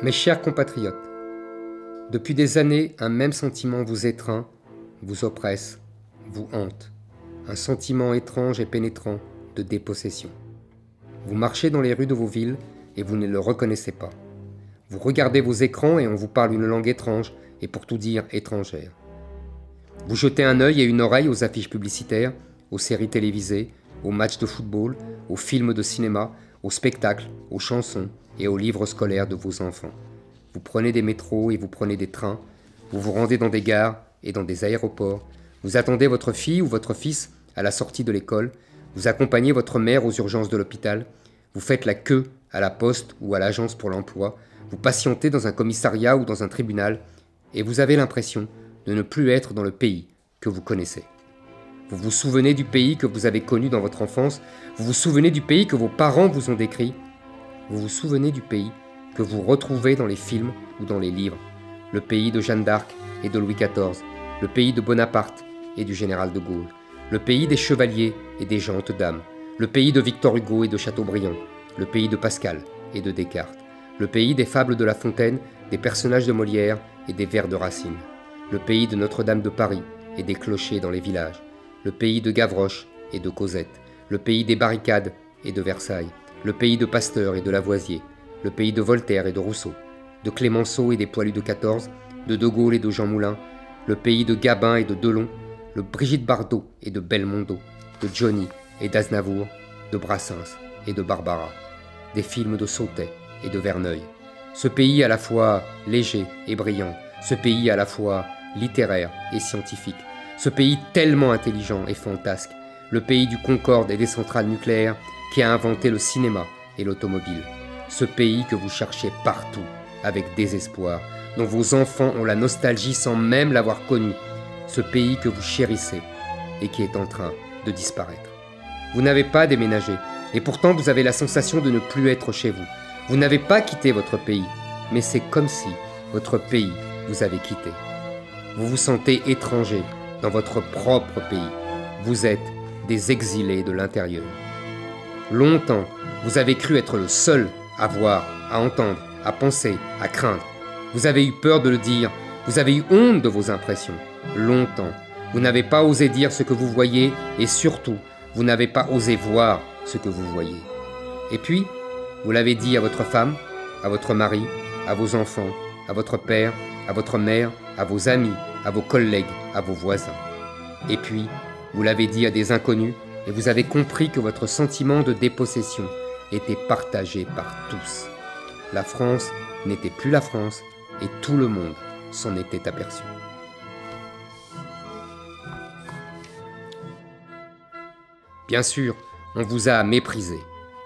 Mes chers compatriotes, depuis des années, un même sentiment vous étreint, vous oppresse, vous hante. Un sentiment étrange et pénétrant de dépossession. Vous marchez dans les rues de vos villes et vous ne le reconnaissez pas. Vous regardez vos écrans et on vous parle une langue étrange et pour tout dire étrangère. Vous jetez un œil et une oreille aux affiches publicitaires, aux séries télévisées, aux matchs de football, aux films de cinéma, aux spectacles, aux chansons et aux livres scolaires de vos enfants. Vous prenez des métros et vous prenez des trains, vous vous rendez dans des gares et dans des aéroports, vous attendez votre fille ou votre fils à la sortie de l'école, vous accompagnez votre mère aux urgences de l'hôpital, vous faites la queue à la poste ou à l'agence pour l'emploi, vous patientez dans un commissariat ou dans un tribunal et vous avez l'impression de ne plus être dans le pays que vous connaissez. Vous vous souvenez du pays que vous avez connu dans votre enfance, vous vous souvenez du pays que vos parents vous ont décrit, vous vous souvenez du pays que vous retrouvez dans les films ou dans les livres, le pays de Jeanne d'Arc et de Louis XIV, le pays de Bonaparte et du général de Gaulle, le pays des chevaliers et des gentes dames, le pays de Victor Hugo et de Chateaubriand, le pays de Pascal et de Descartes, le pays des fables de La Fontaine, des personnages de Molière et des vers de Racine, le pays de Notre-Dame de Paris et des clochers dans les villages, le pays de Gavroche et de Cosette, le pays des barricades et de Versailles, le pays de Pasteur et de Lavoisier, le pays de Voltaire et de Rousseau, de Clémenceau et des poilus de 14, de Gaulle et de Jean Moulin, le pays de Gabin et de Delon, le Brigitte Bardot et de Belmondo, de Johnny et d'Aznavour, de Brassens et de Barbara, des films de Sautet et de Verneuil. Ce pays à la fois léger et brillant, ce pays à la fois littéraire et scientifique, ce pays tellement intelligent et fantasque, le pays du Concorde et des centrales nucléaires qui a inventé le cinéma et l'automobile, ce pays que vous cherchez partout avec désespoir, dont vos enfants ont la nostalgie sans même l'avoir connu, ce pays que vous chérissez et qui est en train de disparaître. Vous n'avez pas déménagé et pourtant vous avez la sensation de ne plus être chez vous. Vous n'avez pas quitté votre pays, mais c'est comme si votre pays vous avait quitté. Vous vous sentez étranger dans votre propre pays. Vous êtes des exilés de l'intérieur. Longtemps, vous avez cru être le seul à voir, à entendre, à penser, à craindre. Vous avez eu peur de le dire, vous avez eu honte de vos impressions. Longtemps, vous n'avez pas osé dire ce que vous voyez et surtout, vous n'avez pas osé voir ce que vous voyez. Et puis, vous l'avez dit à votre femme, à votre mari, à vos enfants, à votre père, à votre mère, à vos amis, à vos collègues, à vos voisins. Et puis, vous l'avez dit à des inconnus et vous avez compris que votre sentiment de dépossession était partagé par tous. La France n'était plus la France et tout le monde s'en était aperçu. Bien sûr, on vous a méprisé.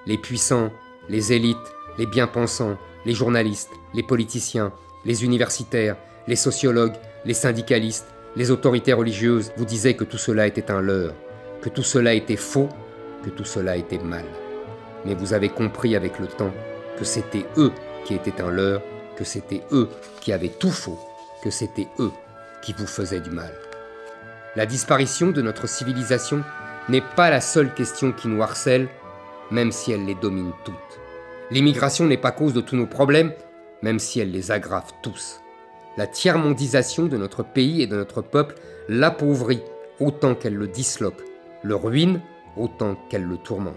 Les puissants, les élites, les bien-pensants, les journalistes, les politiciens, les universitaires, les sociologues, les syndicalistes, les autorités religieuses vous disaient que tout cela était un leurre, que tout cela était faux, que tout cela était mal. Mais vous avez compris avec le temps que c'était eux qui étaient un leurre, que c'était eux qui avaient tout faux, que c'était eux qui vous faisaient du mal. La disparition de notre civilisation n'est pas la seule question qui nous harcèle, même si elle les domine toutes. L'immigration n'est pas cause de tous nos problèmes, même si elle les aggrave tous. La tiers-mondisation de notre pays et de notre peuple l'appauvrit autant qu'elle le disloque, le ruine autant qu'elle le tourmente.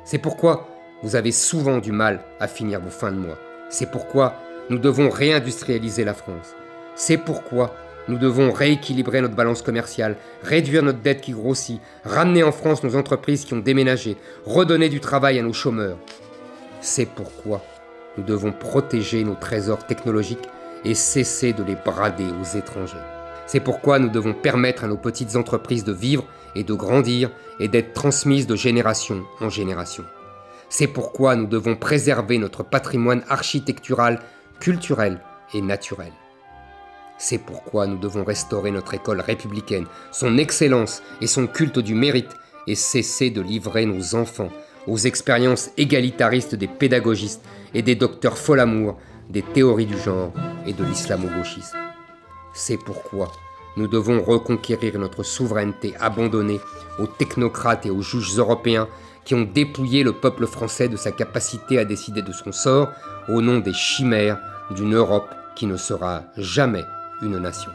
C'est pourquoi vous avez souvent du mal à finir vos fins de mois. C'est pourquoi nous devons réindustrialiser la France. C'est pourquoi nous devons rééquilibrer notre balance commerciale, réduire notre dette qui grossit, ramener en France nos entreprises qui ont déménagé, redonner du travail à nos chômeurs. C'est pourquoi nous devons protéger nos trésors technologiques et cesser de les brader aux étrangers. C'est pourquoi nous devons permettre à nos petites entreprises de vivre et de grandir et d'être transmises de génération en génération. C'est pourquoi nous devons préserver notre patrimoine architectural, culturel et naturel. C'est pourquoi nous devons restaurer notre école républicaine, son excellence et son culte du mérite et cesser de livrer nos enfants aux expériences égalitaristes des pédagogistes et des docteurs fol-amour, des théories du genre et de l'islamo-gauchisme. C'est pourquoi nous devons reconquérir notre souveraineté abandonnée aux technocrates et aux juges européens qui ont dépouillé le peuple français de sa capacité à décider de son sort au nom des chimères d'une Europe qui ne sera jamais une nation.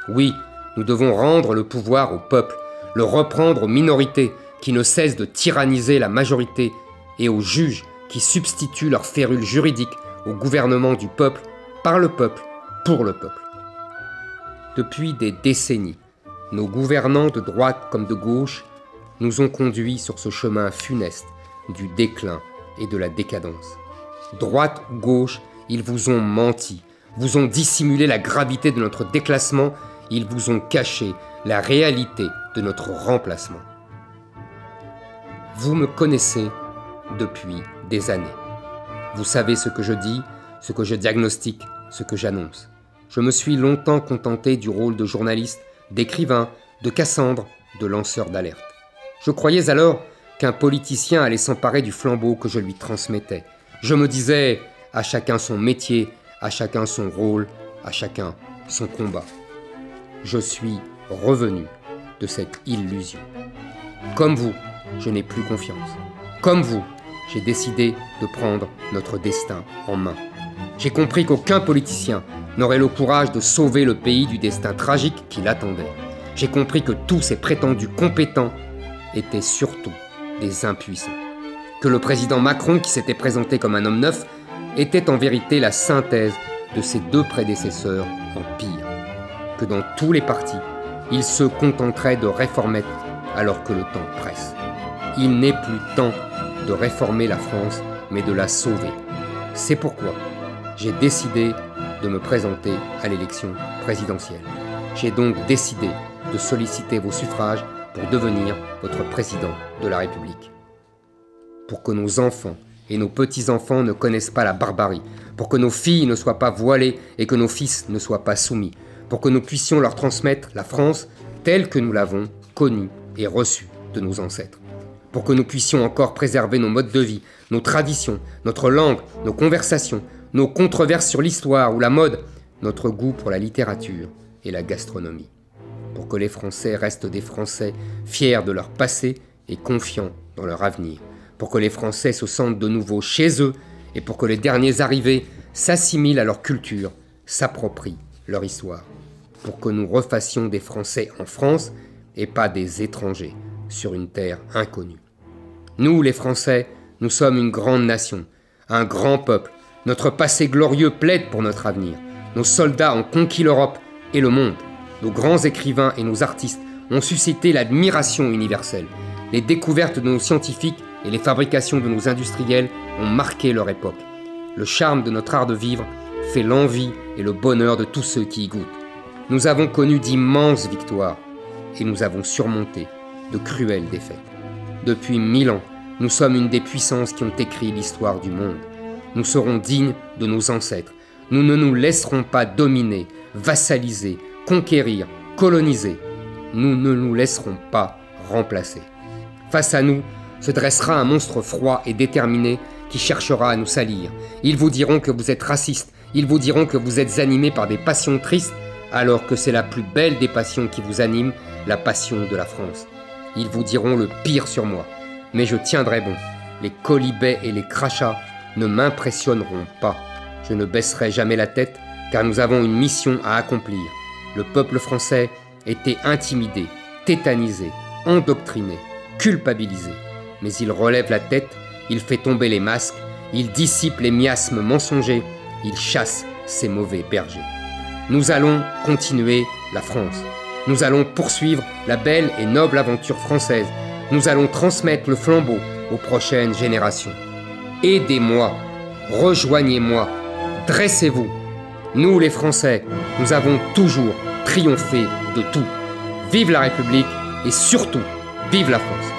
Oui, nous devons rendre le pouvoir au peuple, le reprendre aux minorités qui ne cessent de tyranniser la majorité et aux juges qui substituent leur férule juridique au gouvernement du peuple, par le peuple, pour le peuple. Depuis des décennies, nos gouvernants de droite comme de gauche nous ont conduits sur ce chemin funeste du déclin et de la décadence. Droite ou gauche, ils vous ont menti, vous ont dissimulé la gravité de notre déclassement, ils vous ont caché la réalité de notre remplacement. Vous me connaissez depuis des années. Vous savez ce que je dis, ce que je diagnostique, ce que j'annonce. Je me suis longtemps contenté du rôle de journaliste, d'écrivain, de Cassandre, de lanceur d'alerte. Je croyais alors qu'un politicien allait s'emparer du flambeau que je lui transmettais. Je me disais, à chacun son métier, à chacun son rôle, à chacun son combat. Je suis revenu de cette illusion. Comme vous, je n'ai plus confiance. Comme vous, j'ai décidé de prendre notre destin en main. J'ai compris qu'aucun politicien n'aurait le courage de sauver le pays du destin tragique qui l'attendait. J'ai compris que tous ces prétendus compétents étaient surtout des impuissants. Que le président Macron, qui s'était présenté comme un homme neuf, était en vérité la synthèse de ses deux prédécesseurs en pire. Que dans tous les partis, il se contenterait de réformettes alors que le temps presse. Il n'est plus temps de réformer la France, mais de la sauver. C'est pourquoi j'ai décidé de me présenter à l'élection présidentielle. J'ai donc décidé de solliciter vos suffrages pour devenir votre président de la République. Pour que nos enfants et nos petits-enfants ne connaissent pas la barbarie, pour que nos filles ne soient pas voilées et que nos fils ne soient pas soumis, pour que nous puissions leur transmettre la France telle que nous l'avons connue et reçue de nos ancêtres, pour que nous puissions encore préserver nos modes de vie, nos traditions, notre langue, nos conversations, nos controverses sur l'histoire ou la mode, notre goût pour la littérature et la gastronomie, pour que les Français restent des Français fiers de leur passé et confiants dans leur avenir, pour que les Français se sentent de nouveau chez eux et pour que les derniers arrivés s'assimilent à leur culture, s'approprient leur histoire, pour que nous refassions des Français en France et pas des étrangers sur une terre inconnue. Nous, les Français, nous sommes une grande nation, un grand peuple. Notre passé glorieux plaide pour notre avenir. Nos soldats ont conquis l'Europe et le monde. Nos grands écrivains et nos artistes ont suscité l'admiration universelle. Les découvertes de nos scientifiques et les fabrications de nos industriels ont marqué leur époque. Le charme de notre art de vivre fait l'envie et le bonheur de tous ceux qui y goûtent. Nous avons connu d'immenses victoires et nous avons surmonté de cruelles défaites. Depuis 1000 ans, nous sommes une des puissances qui ont écrit l'histoire du monde. Nous serons dignes de nos ancêtres. Nous ne nous laisserons pas dominer, vassaliser, conquérir, coloniser. Nous ne nous laisserons pas remplacer. Face à nous se dressera un monstre froid et déterminé qui cherchera à nous salir. Ils vous diront que vous êtes raciste. Ils vous diront que vous êtes animés par des passions tristes, alors que c'est la plus belle des passions qui vous anime, la passion de la France. Ils vous diront le pire sur moi, mais je tiendrai bon. Les quolibets et les crachats ne m'impressionneront pas. Je ne baisserai jamais la tête, car nous avons une mission à accomplir. Le peuple français était intimidé, tétanisé, endoctriné, culpabilisé. Mais il relève la tête, il fait tomber les masques, il dissipe les miasmes mensongers, il chasse ces mauvais bergers. Nous allons continuer la France. Nous allons poursuivre la belle et noble aventure française. Nous allons transmettre le flambeau aux prochaines générations. Aidez-moi, rejoignez-moi, dressez-vous. Nous les Français, nous avons toujours triomphé de tout. Vive la République et surtout, vive la France.